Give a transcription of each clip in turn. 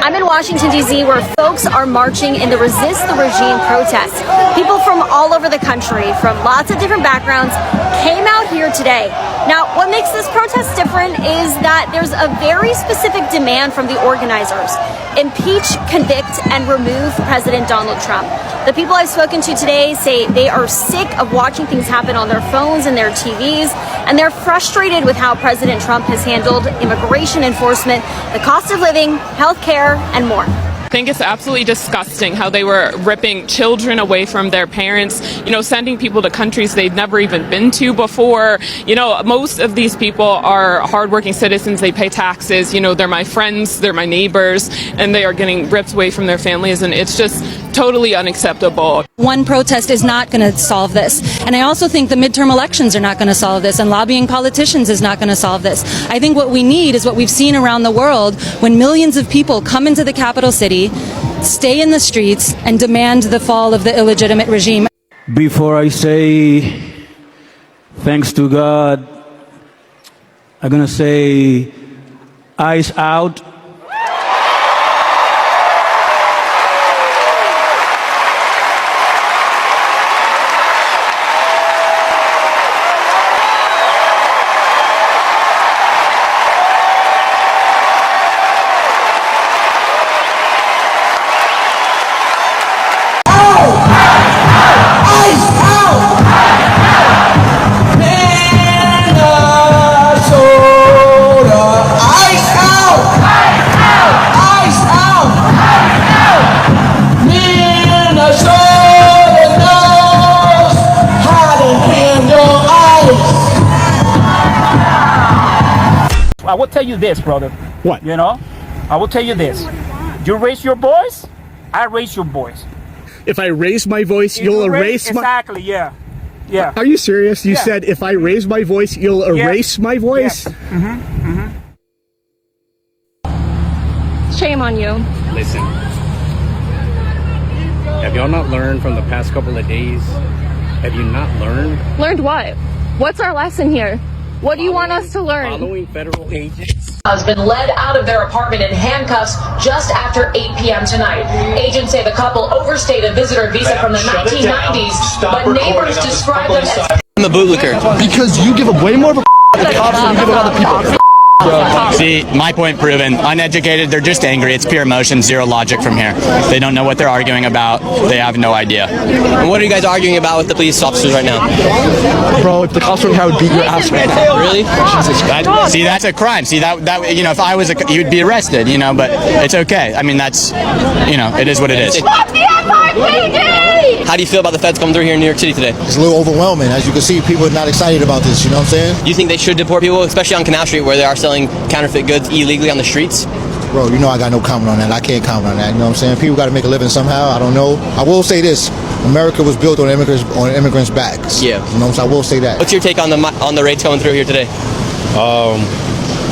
I'm in Washington, D.C., where folks are marching in the Resist the Regime protest. People from all over the country, from lots of different backgrounds, came out here today. Now, what makes this protest different is that there's a very specific demand from the organizers. Impeach, convict, and remove President Donald Trump. The people I've spoken to today say they are sick of watching things happen on their phones and their TVs, and they're frustrated with how President Trump has handled immigration enforcement, the cost of living, health care, and more. I think it's absolutely disgusting how they were ripping children away from their parents, sending people to countries they've never even been to before. Most of these people are hardworking citizens. They pay taxes. They're my friends, they're my neighbors, and they are getting ripped away from their families. And it's just totally unacceptable. One protest is not going to solve this. And I also think the midterm elections are not going to solve this, and lobbying politicians is not going to solve this. I think what we need is what we've seen around the world when millions of people come into the capital city, stay in the streets, and demand the fall of the illegitimate regime. Before I say thanks to God, I'm going to say eyes out. I will tell you this, brother. What? I will tell you this. You raise your voice, I raise your voice. If I raise my voice, you'll erase my... Exactly, yeah. Yeah. Are you serious? You said if I raise my voice, you'll erase my voice? Yeah. Shame on you. Listen, have y'all not learned from the past couple of days? Have you not learned? Learned what? What's our lesson here? What do you want us to learn? Following federal agents. Has been led out of their apartment in handcuffs just after 8 p.m. tonight. Agents say the couple overstayed a visitor visa from the 1990s, but neighbors describe them as... I'm a bootlicker. Because you give a way more of a the cops than you give other people. See, my point proven. Uneducated, they're just angry. It's pure emotion, zero logic from here. They don't know what they're arguing about. They have no idea. And what are you guys arguing about with the police officers right now? Bro, if the cops were here, I would beat your ass right now. Really? See, that's a crime. See, that if I was you'd be arrested, but it's okay. I mean, that's, it is what it is. Fuck the FRPD! How do you feel about the feds coming through here in New York City today? It's a little overwhelming. As you can see, people are not excited about this, you know what I'm saying? You think they should deport people, especially on Canal Street, where they are selling counterfeit goods illegally on the streets? Bro, I got no comment on that. I can't comment on that, you know what I'm saying? People got to make a living somehow. I don't know. I will say this. America was built on immigrants' backs. Yeah. You know what I'm saying? I will say that. What's your take on the raids coming through here today?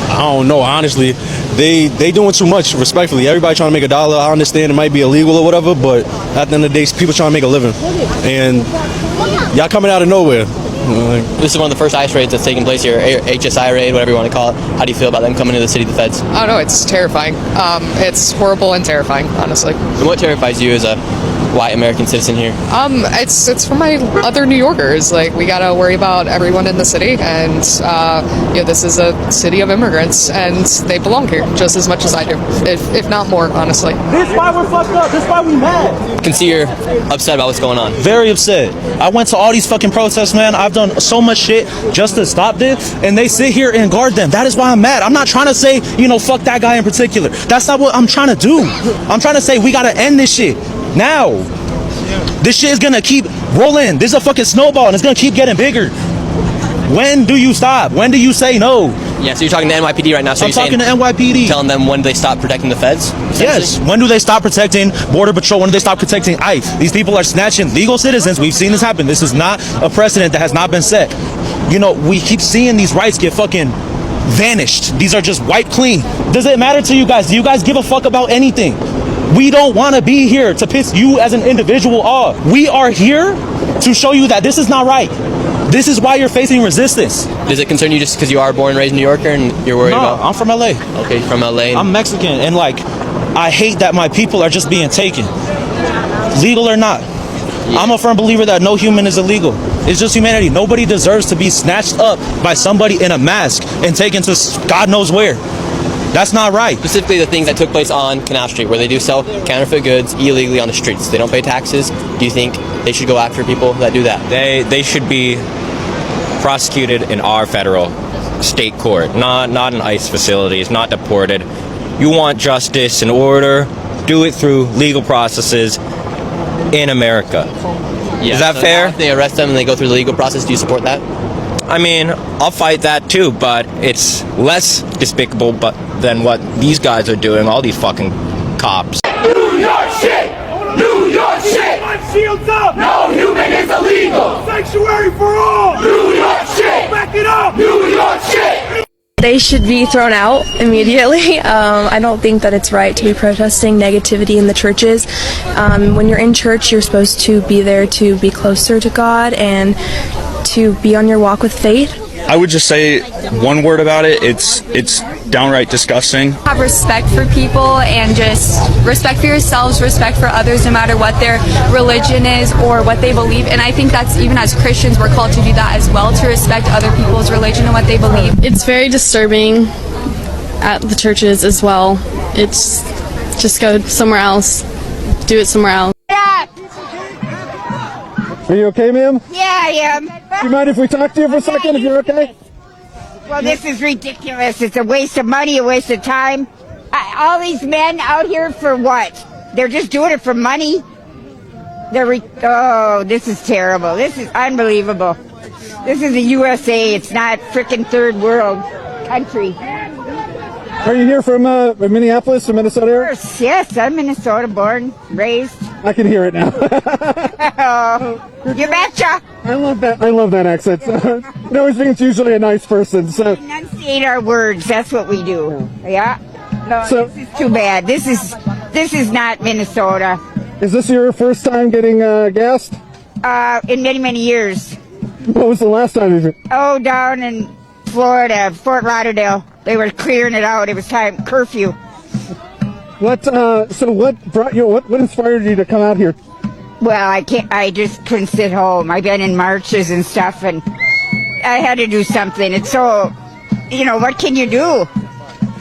I don't know, honestly. They doing too much, respectfully. Everybody trying to make a dollar. I understand it might be illegal or whatever, but at the end of the day, people trying to make a living. And y'all coming out of nowhere. This is one of the first ICE raids that's taking place here, HSI raid, whatever you want to call it. How do you feel about them coming into the city, the feds? I don't know, it's terrifying. It's horrible and terrifying, honestly. And what terrifies you as a white American citizen here? It's for my other New Yorkers. Like, we gotta worry about everyone in the city, and this is a city of immigrants, and they belong here just as much as I do, if not more, honestly. This is why we're fucked up. This is why we mad. I can see you're upset about what's going on. Very upset. I went to all these fucking protests, man. I've done so much shit just to stop this, and they sit here and guard them. That is why I'm mad. I'm not trying to say, fuck that guy in particular. That's not what I'm trying to do. I'm trying to say we gotta end this shit now. This shit is gonna keep rolling. This is a fucking snowball, and it's gonna keep getting bigger. When do you stop? When do you say no? Yeah, so you're talking to NYPD right now. So I'm talking to NYPD. Telling them when do they stop protecting the feds? Yes. When do they stop protecting Border Patrol? When do they stop protecting ICE? These people are snatching legal citizens. We've seen this happen. This is not a precedent that has not been set. We keep seeing these rights get fucking vanished. These are just wiped clean. Does it matter to you guys? Do you guys give a fuck about anything? We don't want to be here to piss you as an individual off. We are here to show you that this is not right. This is why you're facing resistance. Does it concern you just because you are born and raised New Yorker and you're worried about? I'm from LA. Okay, from LA. I'm Mexican, and I hate that my people are just being taken, legal or not. I'm a firm believer that no human is illegal. It's just humanity. Nobody deserves to be snatched up by somebody in a mask and taken to God knows where. That's not right. Specifically the things that took place on Canal Street, where they do sell counterfeit goods illegally on the streets. They don't pay taxes. Do you think they should go after people that do that? They should be prosecuted in our federal state court, not in ICE facilities, not deported. You want justice and order, do it through legal processes in America. Yeah, is that so fair? If they arrest them and they go through the legal process, do you support that? I mean, I'll fight that too, but it's less despicable than what these guys are doing, all these fucking cops. New York shit! New York shit! Shields up! No human is illegal! Sanctuary for all! New York shit! Back it up! New York shit! They should be thrown out immediately. I don't think that it's right to be protesting negativity in the churches. When you're in church, you're supposed to be there to be closer to God and to be on your walk with faith. I would just say one word about it. It's downright disgusting. Have respect for people and just respect for yourselves, respect for others, no matter what their religion is or what they believe. And I think that's, even as Christians, we're called to do that as well, to respect other people's religion and what they believe. It's very disturbing at the churches as well. It's just go somewhere else, do it somewhere else. Are you okay, ma'am? Yeah, I am. Do you mind if we talk to you for a second, if you're okay? Well, this is ridiculous. It's a waste of money, a waste of time. All these men out here for what? They're just doing it for money? Oh, this is terrible. This is unbelievable. This is the USA. It's not frickin' third world country. Are you here from Minneapolis or Minnesota area? Yes, I'm Minnesota, born, raised. I can hear it now. Oh, you betcha. I love that accent. It always means usually a nice person. So enunciate our words. That's what we do. Yeah. No, So- this is too bad. This is not Minnesota. is this your first time getting gassed? In many, many years. What was the last time? Oh, down in Florida, Fort Lauderdale. They were clearing it out. It was time curfew. What brought you? What inspired you to come out here? Well, I just couldn't sit home. I've been in marches and stuff, and I had to do something. It's so, what can you do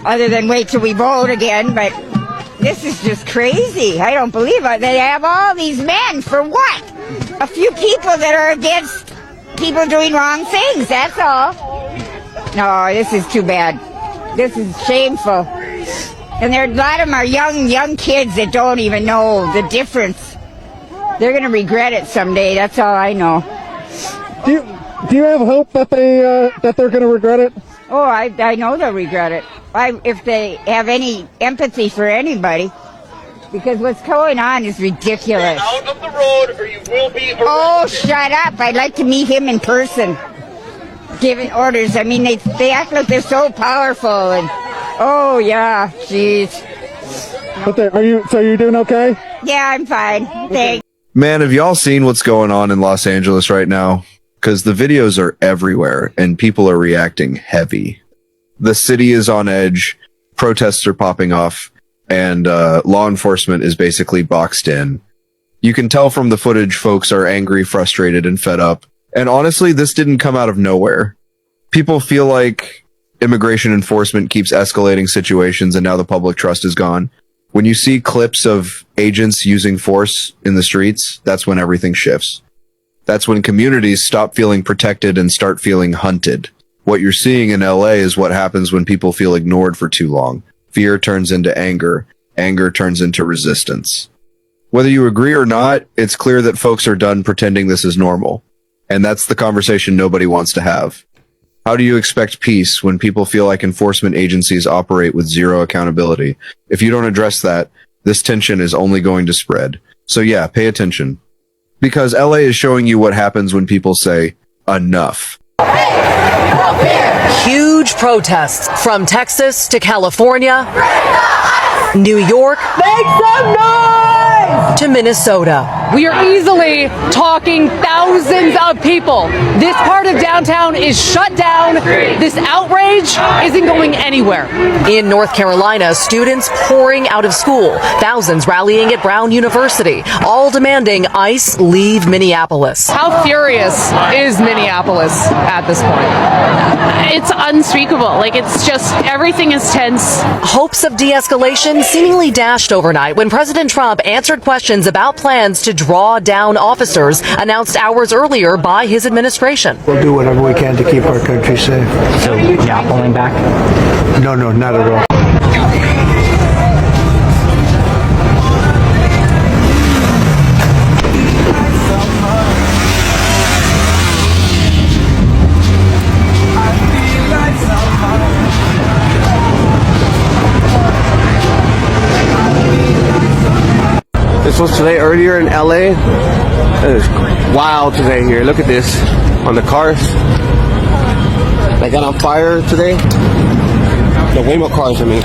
other than wait till we vote again? But this is just crazy. I don't believe it. They have all these men for what? A few people that are against people doing wrong things. That's all. No, this is too bad. This is shameful. And a lot of them are young kids that don't even know the difference. They're going to regret it someday. That's all I know. Do you have hope that they're going to regret it? Oh, I know they'll regret it. If they have any empathy for anybody, because what's going on is ridiculous. Out of the road or you will be arrested. Oh, shut up! I'd like to meet him in person, giving orders. I mean, they act like they're so powerful, and oh yeah, jeez. But are you doing okay? Yeah, I'm fine. Thanks. Man, have y'all seen what's going on in Los Angeles right now? Because the videos are everywhere and people are reacting heavy. The city is on edge, protests are popping off, and law enforcement is basically boxed in. You can tell from the footage folks are angry, frustrated, and fed up. And honestly, this didn't come out of nowhere. People feel like immigration enforcement keeps escalating situations and now the public trust is gone. When you see clips of agents using force in the streets, that's when everything shifts. That's when communities stop feeling protected and start feeling hunted. What you're seeing in LA is what happens when people feel ignored for too long. Fear turns into anger. Anger turns into resistance. Whether you agree or not, it's clear that folks are done pretending this is normal. And that's the conversation nobody wants to have. How do you expect peace when people feel like enforcement agencies operate with zero accountability? If you don't address that, this tension is only going to spread. So yeah, pay attention. Because LA is showing you what happens when people say, enough. Huge protests from Texas to California, New York. Make some noise! to Minnesota. We are easily talking thousands of people. This part of downtown is shut down. This outrage isn't going anywhere. In North Carolina, students pouring out of school, thousands rallying at Brown University, all demanding ICE leave Minneapolis. How furious is Minneapolis at this point? It's unspeakable. Like, it's just, everything is tense. Hopes of de-escalation seemingly dashed overnight when President Trump answered questions about plans to draw down officers announced hours earlier by his administration. We'll do whatever we can to keep our country safe. So, not pulling back? No, not at all. This was today earlier in LA. It was wild today here. Look at this on the cars. They got on fire today. The Waymo cars, I mean.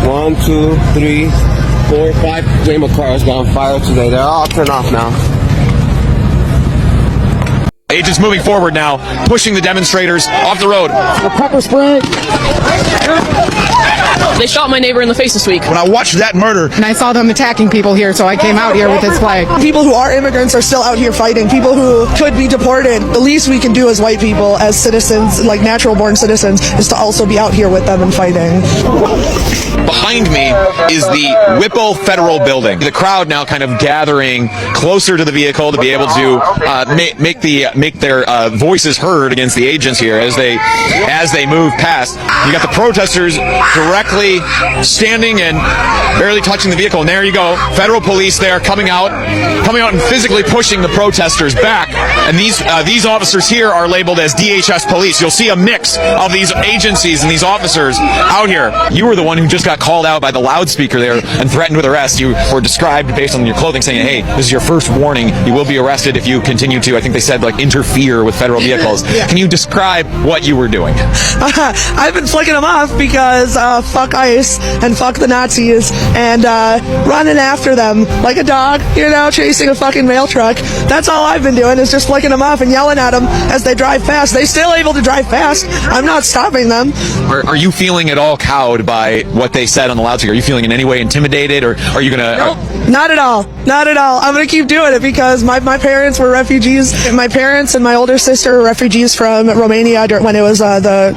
1, 2, 3, 4, 5 Waymo cars got on fire today. They're all turned off now. Agents moving forward now, pushing the demonstrators off the road. The pepper spray. They shot my neighbor in the face this week. When I watched that murder, and I saw them attacking people here, so I came out here with this flag. People who are immigrants are still out here fighting. People who could be deported. The least we can do as white people, as citizens, like natural born citizens, is to also be out here with them and fighting. Behind me is the Whipple Federal Building. The crowd now kind of gathering closer to the vehicle to be able to make their voices heard against the agents here as they move past. You got the protesters directly standing and barely touching the vehicle, and there you go, federal police there coming out and physically pushing the protesters back. And these officers here are labeled as DHS police. You'll see a mix of these agencies and these officers out here. You were the one who just got called out by the loudspeaker there and threatened with arrest. You were described based on your clothing saying, hey, this is your first warning. You will be arrested if you continue to, I think they said, like, interfere with federal vehicles. Yeah. Can you describe what you were doing? I've been flicking them off because fuck ICE and fuck the Nazis and running after them like a dog, chasing a fucking mail truck. That's all I've been doing is just flicking them off and yelling at them as they drive past. They're still able to drive past. I'm not stopping them. Are you feeling at all cowed by what they said on the loudspeaker? Are you feeling in any way intimidated, or are you gonna? Nope. Not at all. Not at all. I'm gonna keep doing it because my parents were refugees. My parents and my older sister were refugees from Romania when it was the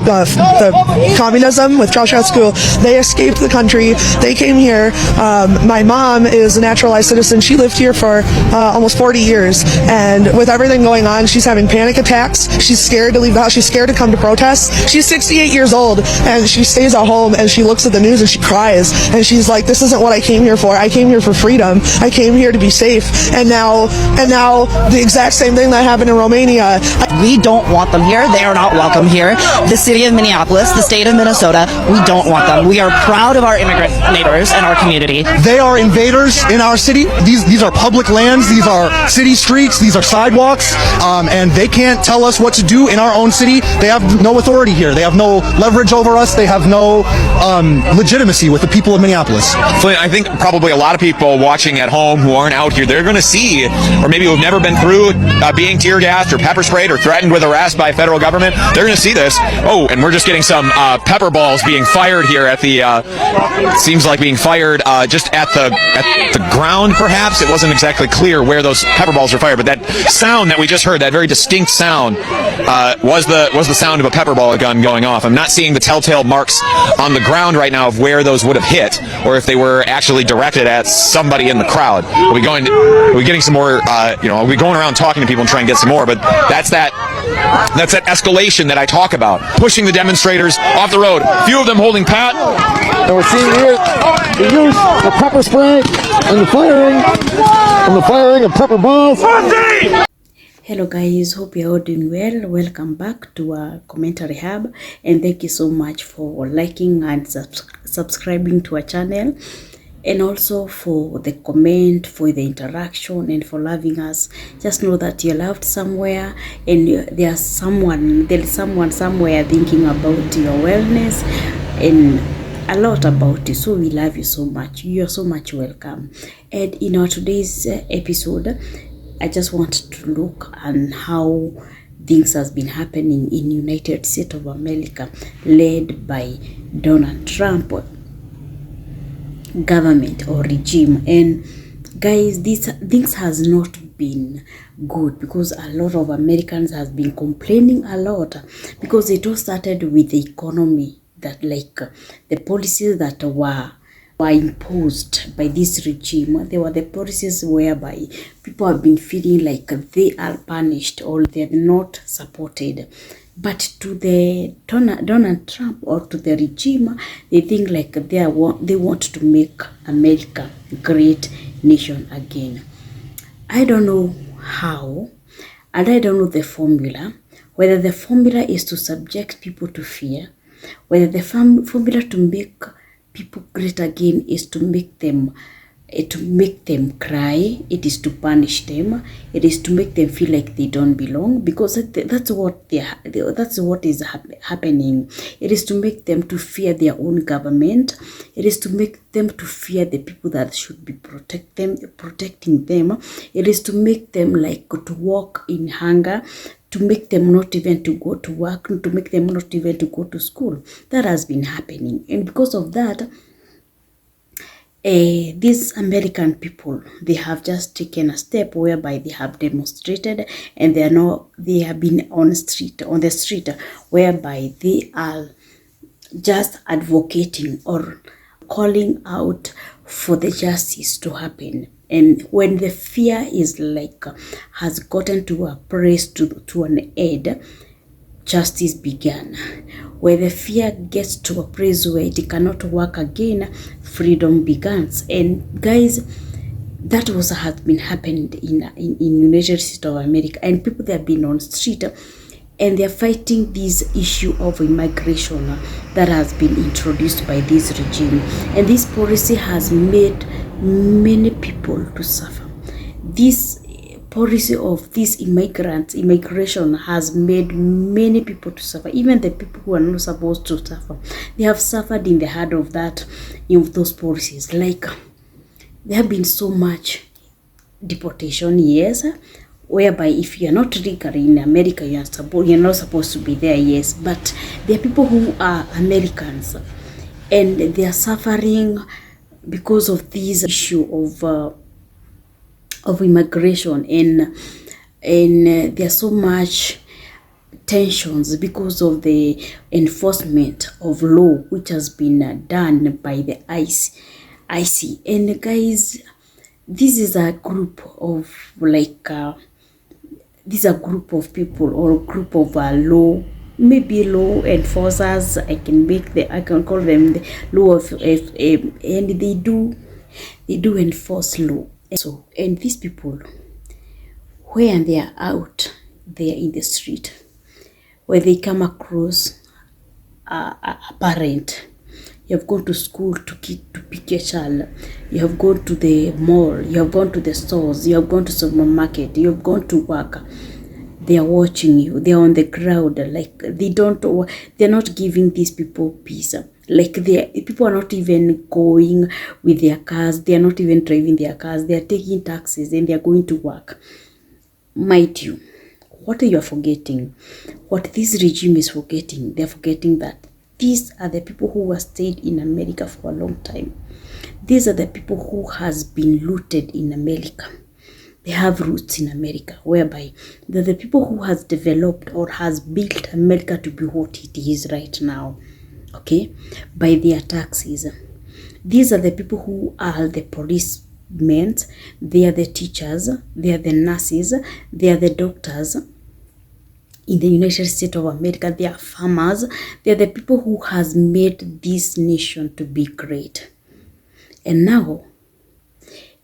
communism with Ceausescu. They escaped the country. They came here. My mom is a naturalized citizen. She lived here for almost 40 years, and with everything going on, she's having panic attacks. She's scared to leave the house. She's scared to come to protests. She's 68 years old, and she stays at home and she looks at the news and she cries, and she's like, "This isn't what I came here for. I came here for freedom. I came here to be safe." And now the exact same thing that happened in Romania. We don't want them here. They are not welcome here. The city of Minneapolis, the state of Minnesota, we don't want them. We are proud of our immigrant neighbors and our community. they are invaders in our city. These are public lands. These are city streets. These are sidewalks. And they can't tell us what to do in our own city. They have no authority here. They have no leverage over us. They have no legitimacy with the people of Minneapolis. Flint, I think probably a lot of people watching at home who aren't out here, they're going to see, or maybe who've never been through being tear gassed or pepper sprayed or threatened with arrest by federal government, they're going to see this. Oh, and we're just getting some pepper balls being fired here at the, seems like being fired just at the ground, perhaps. It wasn't exactly clear where those pepper balls were fired, but that sound that we just heard, that very distinct sound, was the sound of a pepper ball gun going off. I'm not seeing the telltale marks on the ground right now of where those would have hit, or if they were actually directed at somebody in the crowd. Are we getting some more, are we going around talking to people and trying to get some more? But that's that escalation that I talk about. Pushing the demonstrators off the road. A few of them holding pat. And we're seeing here the use of pepper spray and the firing of pepper balls. Hello guys, hope you're all doing well. Welcome back to Commentary Hub, and thank you so much for liking and subscribing to our channel, and also for the comment, for the interaction, and for loving us. Just know that you're loved somewhere, and there is someone somewhere thinking about your wellness, and a lot about you. So we love you so much. You are so much welcome. And in our today's episode, I just want to look on how things has been happening in United States of America, led by Donald Trump government or regime. And guys, these things has not been good, because a lot of Americans has been complaining a lot, because it all started with the economy, that like the policies that were imposed by this regime. They were the policies whereby people have been feeling like they are punished or they're not supported. But to the Donald Trump or to the regime, they think like they want to make America a great nation again. I don't know how, and I don't know the formula, whether the formula is to subject people to fear, whether the formula to make people great again is to make them cry, it is to punish them, it is to make them feel like they don't belong, because that's what is happening. It is to make them to fear their own government. It is to make them to fear the people that should be protecting them. It is to make them like to walk in hunger, to make them not even to go to work, to make them not even to go to school. That has been happening, and because of that, these American people, they have just taken a step whereby they have demonstrated, and they have been on the street whereby they are just advocating or calling out for the justice to happen. And when the fear is like has gotten to a place to an end, justice began. Where the fear gets to a place where it cannot work again, freedom begins. And guys, that was has been happened in United States of America, and people that have been on the street, and they're fighting this issue of immigration that has been introduced by this regime. And this policy has made many people to suffer. This policy of this immigration has made many people to suffer. Even the people who are not supposed to suffer, they have suffered in the heart of that, in those policies. Like, there have been so much deportation, yes, whereby if you're not legally in America, you're not supposed to be there, yes. But there are people who are Americans, and they are suffering because of this issue of immigration, and there's so much tensions because of the enforcement of law which has been done by the IC. And guys, this is a group of this is a group of people, or a group of law enforcers. I can call them the law of and they do enforce law. So, and these people, when they are out there in the street, where they come across a parent, you have gone to school to pick your child, you have gone to the mall, you have gone to the stores, you have gone to supermarket, you have gone to work, they are watching you, they are on the ground, like they're not giving these people peace. Like, people are not even going with their cars, they are not even driving their cars, they are taking taxis and they are going to work. Mind you, what you are forgetting, what this regime is forgetting, they are forgetting that these are the people who have stayed in America for a long time. These are the people who has been looted in America. They have roots in America, whereby they're the people who has developed or has built America to be what it is right now. Okay, by their taxes. These are the people who are the policemen, they are the teachers, they are the nurses, they are the doctors in the United States of America, they are farmers, they are the people who has made this nation to be great. And now,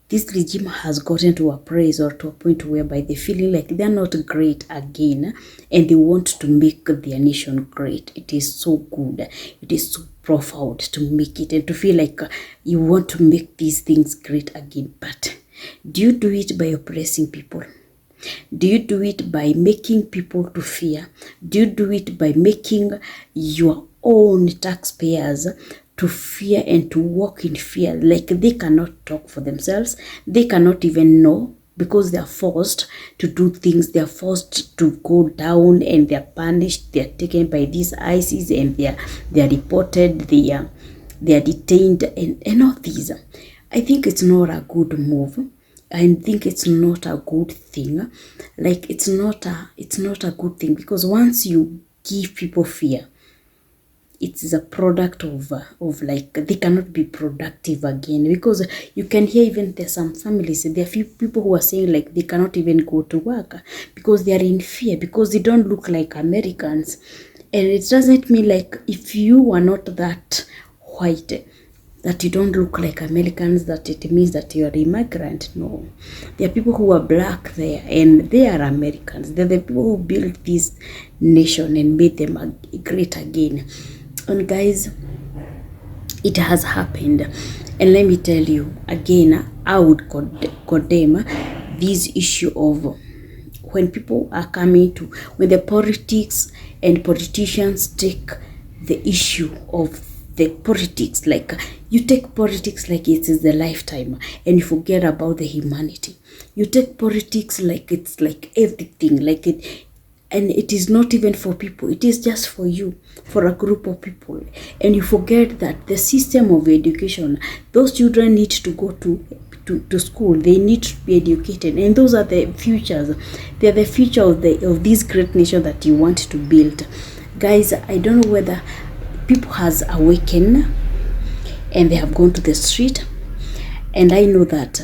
this regime has gotten to a place or to a point whereby they feeling like they're not great again, and they want to make their nation great. It is so good, it is so profound to make it, and to feel like you want to make these things great again. But do you do it by oppressing people? Do you do it by making people to fear? Do you do it by making your own taxpayers to fear and to walk in fear. Like they cannot talk for themselves. They cannot even know, because they are forced to do things. They are forced to go down, and they are punished. They are taken by these ISIS, and they are reported. They are detained, and all these. I think it's not a good move. I think it's not a good thing. Like it's not a good thing, because once you give people fear, it is a product of like they cannot be productive again. Because you can hear even there's some families, there are few people who are saying like they cannot even go to work because they are in fear, because they don't look like Americans. And it doesn't mean like if you are not that white, that you don't look like Americans, that it means that you are immigrant. No, there are people who are black there, and they are Americans. They're the people who built this nation and made them great again. And guys, it has happened. And let me tell you again, I would condemn this issue of when people are coming to, when the politics and politicians take the issue of the politics, like you take politics like it is the lifetime, and you forget about the humanity. You take politics like it's like everything, like it, and it is not even for people. It is just for you, for a group of people. And you forget that the system of education, those children need to go to school. They need to be educated, and those are the futures. They are the future of this great nation that you want to build. Guys, I don't know whether people has awakened and they have gone to the street, and I know that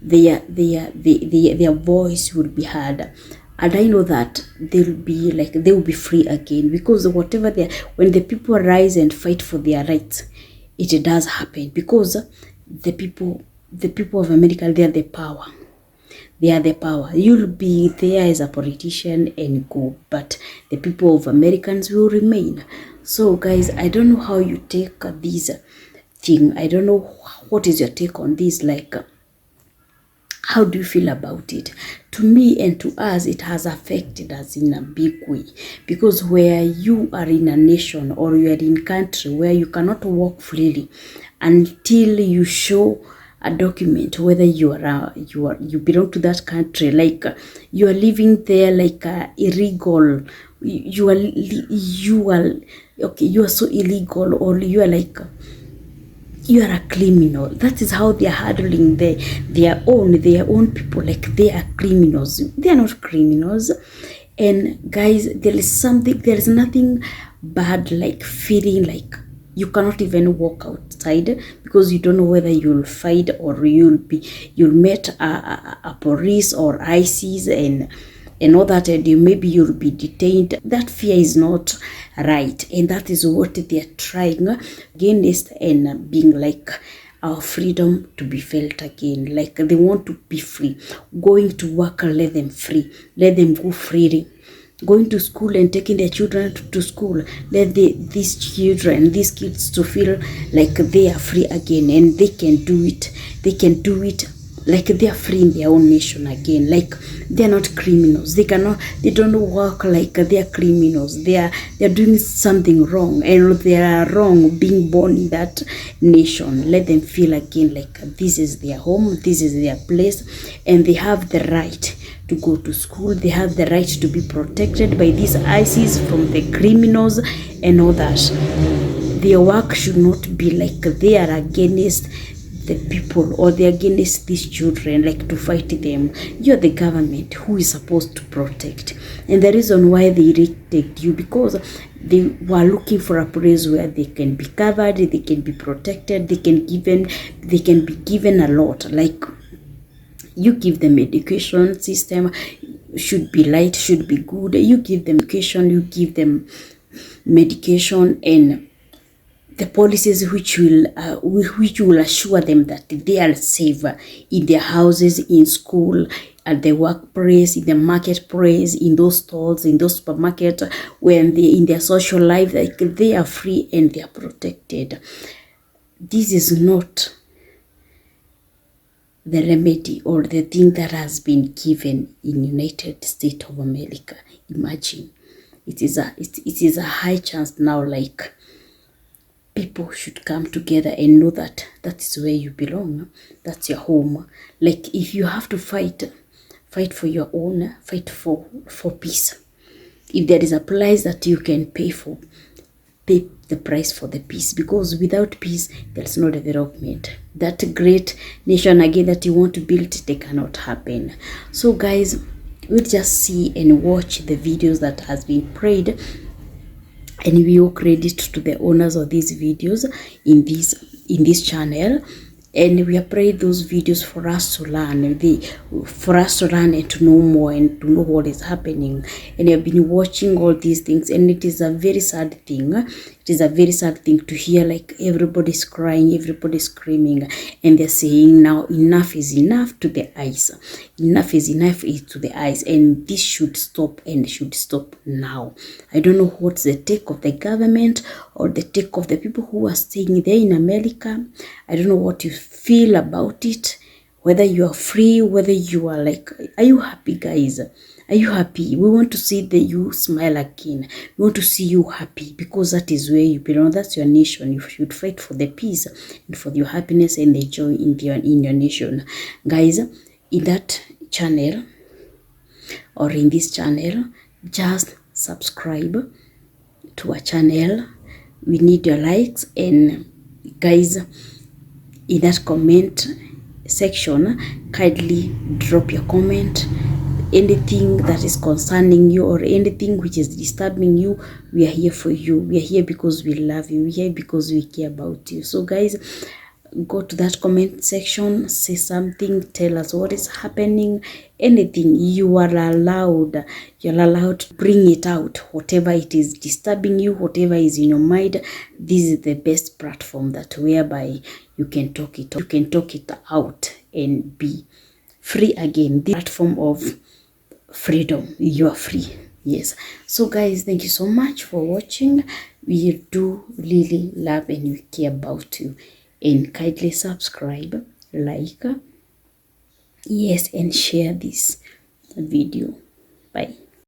their voice will be heard. And I know that they will be free again, because whatever when the people rise and fight for their rights, it does happen. Because the people of America, they are the power. They are the power. You'll be there as a politician and go, but the people of Americans will remain. So guys, I don't know how you take this thing. I don't know what is your take on this. Like, how do you feel about it? To me and to us, it has affected us in a big way, because where you are in a nation or you are in a country where you cannot walk freely until you show a document whether you belong to that country, like you are living there like illegal. You are so illegal, or you are like, you are a criminal. That is how they are handling their own people, like they are criminals. They are not criminals. And guys, there is nothing bad like feeling like you cannot even walk outside because you don't know whether you'll fight or you'll meet a police or ISIS and all that, and maybe you'll be detained. That fear is not right, and that is what they are trying against, and being like our freedom to be felt again. Like they want to be free. Going to work, let them free. Let them go freely. Going to school and taking their children to school, let these kids to feel like they are free again, and they can do it. They can do it like they are free in their own nation again. Like they are not criminals. They don't work like they are criminals. They are doing something wrong, and they are wrong being born in that nation. Let them feel again like this is their home, this is their place, and they have the right to go to school. They have the right to be protected by these ISIS from the criminals and all that. Their work should not be like they are against the people or they are against these children, like to fight them. You're the government who is supposed to protect. And the reason why they elected you, because they were looking for a place where they can be covered, they can be protected, they can be given a lot. Like you give them education system, should be light, should be good. You give them education, you give them medication, and the policies which will assure them that they are safe in their houses, in school, at the workplace, in the marketplace, in those stores, in those supermarkets, when they in their social life, like they are free and they are protected. This is not the remedy or the thing that has been given in United States of America. Imagine, it is a high chance now, like people should come together and know that that is where you belong. That's your home. Like if you have to fight for your own, fight for peace. If there is a price that you can pay the price for the peace, because without peace there's no development. That great nation again that you want to build, they cannot happen. So guys, we'll just see and watch the videos that has been prayed, and we owe credit to the owners of these videos in this channel. And we are praying those videos for us to learn, and to know more and to know what is happening. And I've been watching all these things, and it is a very sad thing. It is a very sad thing to hear, like everybody's crying, everybody's screaming, and they're saying now enough is enough to the eyes. Enough is enough to the eyes, and this should stop, and should stop now. I don't know what's the take of the government or the take of the people who are staying there in America. I don't know what you feel about it, whether you are free, whether you are like, are you happy, guys? Are you happy? We want to see you smile again. We want to see you happy, because that is where you belong. That's your nation. You should fight for the peace and for your happiness and the joy in your nation. Guys, in that channel or in this channel, just subscribe to our channel. We need your likes, and guys, in that comment section, kindly drop your comment. Anything that is concerning you or anything which is disturbing you, we are here for you. We are here because we love you. We are here because we care about you. So guys, go to that comment section, say something, tell us what is happening, anything. You are allowed. You're allowed to bring it out, whatever it is disturbing you, whatever is in your mind. This is the best platform that whereby you can talk it out and be free again. The platform of freedom. You are free. Yes. So guys, thank you so much for watching. We do really love and we care about you. And kindly subscribe, like, yes, and share this video. Bye.